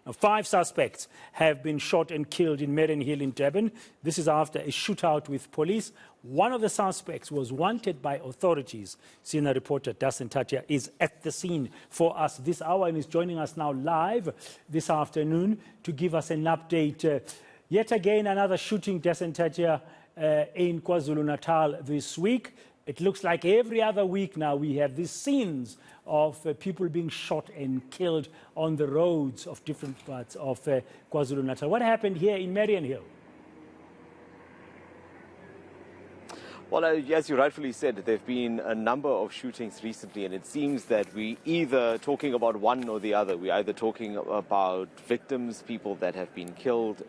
Now, 5 suspects have been shot and killed in Mariannhill in Durban. This is after a shootout with police. One of the suspects was wanted by authorities. Senior reporter Dasen Thathiah is at the scene for us this hour and is joining us now live this afternoon to give us an update. Yet again, another shooting, Dasen Thathiah, in KwaZulu-Natal this week. It looks like every other week now we have these scenes of people being shot and killed on the roads of different parts of KwaZulu-Natal. What happened here in Mariannhill? Well, as you rightfully said, there have been a number of shootings recently, and it seems that we either talking about one or the other. We're either talking about victims, people that have been killed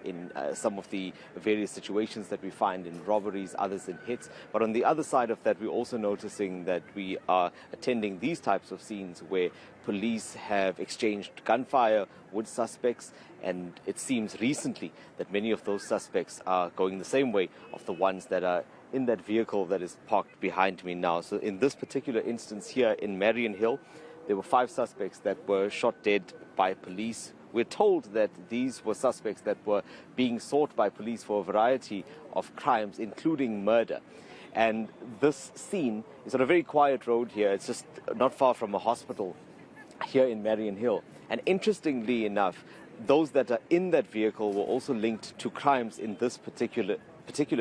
in some of the various situations that we find in robberies, others in hits. But on the other side of that, we're also noticing that we are attending these types of scenes where police have exchanged gunfire with suspects, and it seems recently that many of those suspects are going the same way of the ones that are in that vehicle that is parked behind me now. So in this particular instance here in Mariannhill, there were 5 suspects that were shot dead by police. We're told that these were suspects that were being sought by police for a variety of crimes, including murder. And this scene is on a very quiet road here. It's just not far from a hospital here in Mariannhill. And interestingly enough, those that are in that vehicle were also linked to crimes in this particular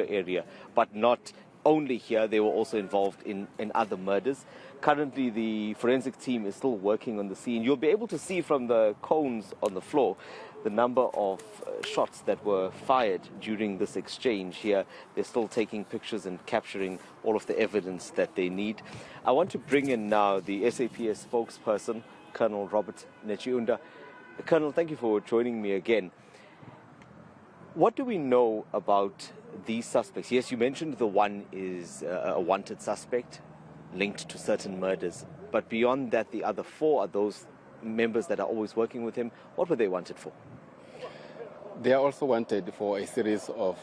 area, but not only here, they were also involved in other murders. Currently, the forensic team is still working on the scene. You'll be able to see from the cones on the floor the number of shots that were fired during this exchange here. They're still taking pictures and capturing all of the evidence that they need. I want to bring in now the SAPS spokesperson, Colonel Robert Nechiunda. Colonel, thank you for joining me again. What do we know about these suspects? Yes, you mentioned the one is a wanted suspect linked to certain murders. But beyond that, the other 4 are those members that are always working with him. What were they wanted for? They are also wanted for a series of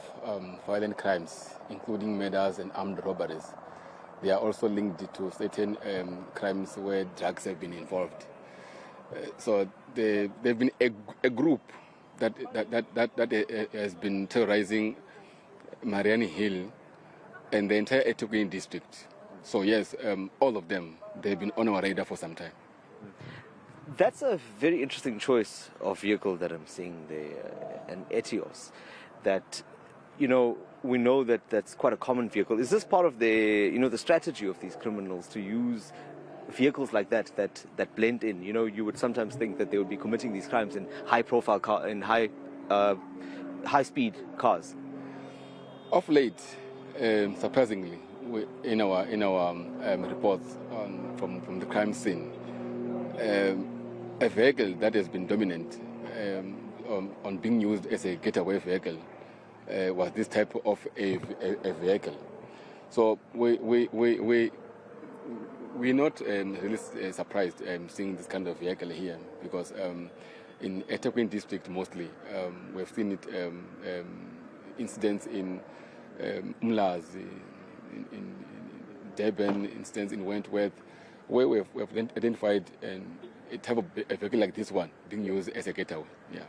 violent crimes, including murders and armed robberies. They are also linked to certain crimes where drugs have been involved. So they've been a group that has been terrorizing Mariannhill and the entire eThekwini district. So yes, all of them, they've been on our radar for some time. That's a very interesting choice of vehicle that I'm seeing there, an Etios, that, we know that that's quite a common vehicle. Is this part of the, the strategy of these criminals to use vehicles like that blend in? You would sometimes think that they would be committing these crimes in high-profile car, in high-speed cars. Of late, surprisingly, in our reports from the crime scene, a vehicle that has been dominant on being used as a getaway vehicle was this type of a vehicle. So we're not really surprised seeing this kind of vehicle here, because in eThekwini district mostly we've seen it incidents in Umlazi, in Durban, instance in Wentworth, where we've identified a type of a vehicle like this one being used as a getaway. Yeah.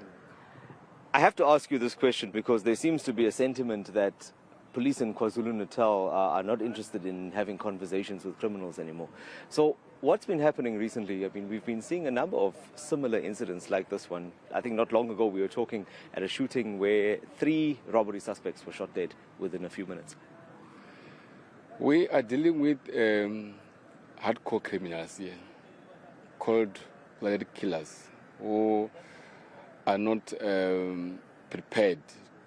I have to ask you this question because there seems to be a sentiment that police in KwaZulu-Natal are not interested in having conversations with criminals anymore. So what's been happening recently? I mean, we've been seeing a number of similar incidents like this one. I think not long ago we were talking at a shooting where 3 robbery suspects were shot dead within a few minutes. We are dealing with hardcore criminals here, cold-blooded killers who are not prepared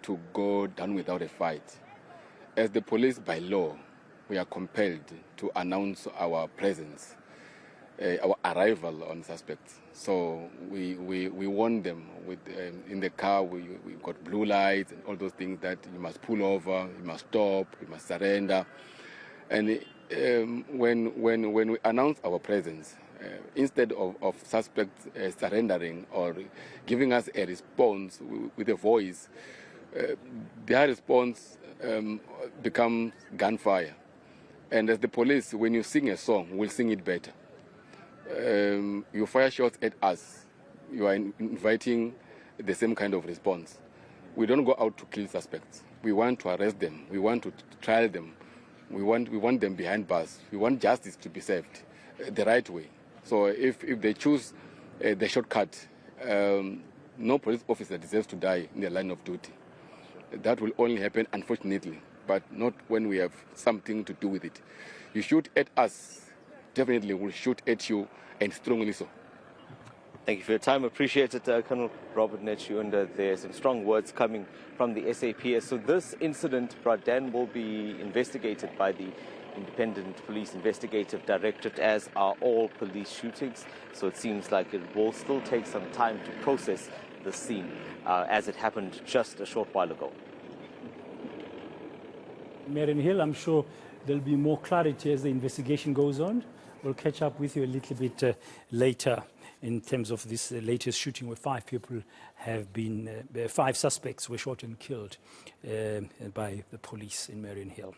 to go down without a fight. As the police, by law, we are compelled to announce our presence, our arrival on suspects. So we warn them with in the car. We've got blue lights and all those things that you must pull over, you must stop, you must surrender. And when we announce our presence, instead of suspects surrendering or giving us a response with a voice, their response becomes gunfire. And as the police, when you sing a song, we'll sing it better. You fire shots at us, you are inviting the same kind of response. We don't go out to kill suspects. We want to arrest them. We want to trial them. We want them behind bars. We want justice to be served the right way. So if they choose the shortcut, no police officer deserves to die in their line of duty. That will only happen, unfortunately, but not when we have something to do with it. You shoot at us, definitely we'll shoot at you, and strongly so. Thank you for your time. Appreciate it, Colonel Robert Netju. And there's some strong words coming from the SAPS. So this incident, Bradan, will be investigated by the Independent Police Investigative Directorate, as are all police shootings. So it seems like it will still take some time to process the scene as it happened just a short while ago. Mariannhill, I'm sure there'll be more clarity as the investigation goes on. We'll catch up with you a little bit later in terms of this latest shooting where 5 people have been, 5 suspects were shot and killed by the police in Mariannhill.